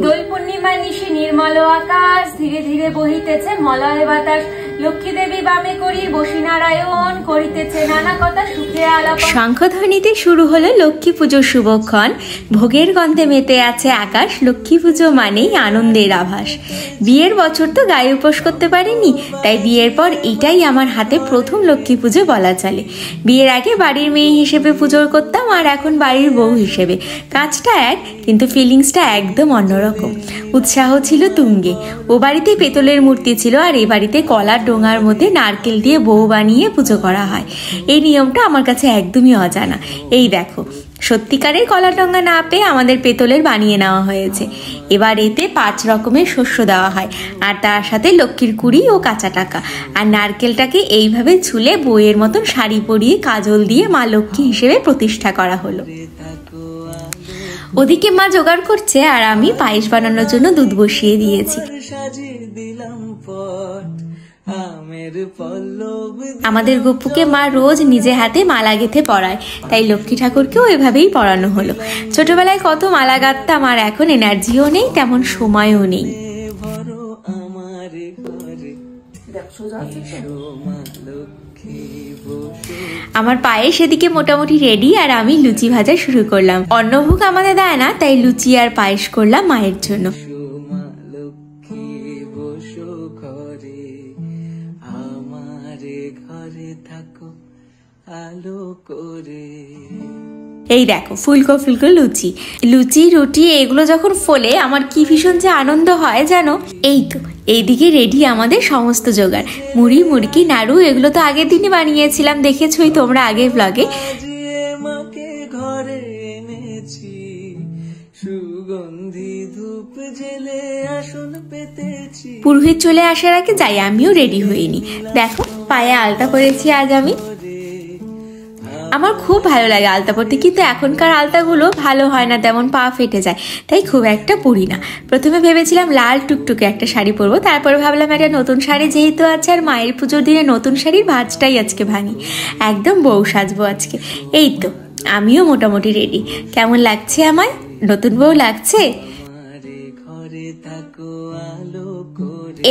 দোল পূর্ণিমা নিশি নির্মল আকাশ, ধীরে ধীরে বহিতেছে মলয় বাতাস। লক্ষ্মী দেবী বামে করি বসি নারায়ণ, করিতেছে নানা কথা সুখে আলাপ। শঙ্খধ্বনিতে শুরু হলো লক্ষ্মী পুজোর শুভক্ষণ। ভোগের গন্ধে মেতে আছে আকাশ। লক্ষ্মী পুজো মানেই আনন্দের আভাস। বিয়ের বছর তো গায়ে উপোস করতে পারিনি, তাই বিয়ের পর এটাই আমার হাতে প্রথম লক্ষ্মী পুজো বলা চলে। বিয়ের আগে বাড়ির মেয়ে হিসেবে পুজো করতাম, আর এখন বাড়ির বউ হিসেবে। কাজটা এক, কিন্তু ফিলিংসটা একদম অন্যরকম। উৎসাহ ছিল তুঙ্গে। ও বাড়িতে পেতলের মূর্তি ছিল, আর এ বাড়িতে কলার ডোঙার মধ্যে নারকেল দিয়ে বউ বানিয়ে পুজো করা হয়। এই নিয়মটা আমার কাছে একদমই অজানা। এই দেখো, সত্যিকারের কলার ডোঙা না পেয়ে আমাদের পেতলের বানিয়ে নেওয়া হয়েছে। এবার এতে 5 রকমের শস্য দেওয়া হয়, আর তার সাথে লক্ষ্মীর কুড়ি ও কাঁচা টাকা। আর নারকেলটাকে এইভাবে ছুলে বইয়ের মতন শাড়ি পরিয়ে কাজল দিয়ে মা লক্ষ্মী হিসেবে প্রতিষ্ঠা করা হলো। ওদিকে মা জোগাড় করছে, আর আমি পায়েস বানানোর জন্য দুধ বসিয়ে দিয়েছি। আমাদের গপুকে মা রোজ নিজে হাতে মালা গেঁথে পরায়, তাই লক্ষ্মী ঠাকুরকেও এভাবেই পরানো হলো। ছোটবেলায় কত মালা গাঁথতাম, আর এখন এনার্জিও নেই, তেমন সময়ও নেই। আমার পায়েস এদিকে মোটামুটি রেডি, আর আমি লুচি ভাজা শুরু করলাম। অন্নভোগ আমাদের দেয় না, তাই লুচি আর পায়েস করলাম মায়ের জন্য। এই দেখো, ফুলকো ফুলকো লুচি, লুচি রুটি এগুলো যখন ফোলে আমার কি ভীষণ যে আনন্দ হয় জানো। এই তো এইদিকে রেডি আমাদের সমস্ত জোগাড়। মুড়ি, মুড়কি, নাড়ু এগুলো তো আগের দিনই বানিয়েছিলাম, দেখেছোই তোমরা আগের ব্লগে। পুরোহিত চলে আসার আগে যাই আমিও রেডি হইনি। দেখো, পায়ে আলতা পরেছি আজ আমি। আমার খুব ভালো লাগে আলতা পরতে, কিন্তু এখনকার আলতাগুলো ভালো হয় না, তেমন পা ফেটে যায়, তাই খুব একটা পরি না। প্রথমে ভেবেছিলাম লাল টুকটুকে একটা শাড়ি পরবো, তারপরে ভাবলাম একটা নতুন শাড়ি যেহেতু আছে, আর মায়ের পুজোর দিনে নতুন শাড়ির ভাঁজটাই আজকে ভাঙি, একদম বউ সাজবো আজকে। এই তো আমিও মোটামুটি রেডি। কেমন লাগছে আমায়? নতুন বউ লাগছে?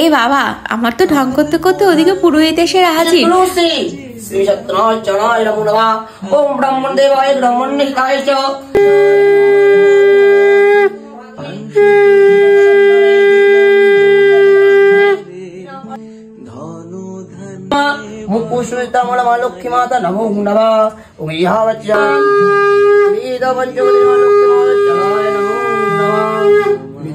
এ বাবা, আমার তো ঢং করতে করতে ওদিকে পুরোহিত এসে হাজির। শ্রী সত্যনারায়ণ নমো নমঃ। ওম ব্রাহ্মণ দেবায় ব্রাহ্মণ নিকায় চ। মুকুশ্রিতামল মা লক্ষ্মী মাতা নমো নমঃ। ওম ইহা বচ্চা বেদ পঞ্চমী মা লক্ষ্মী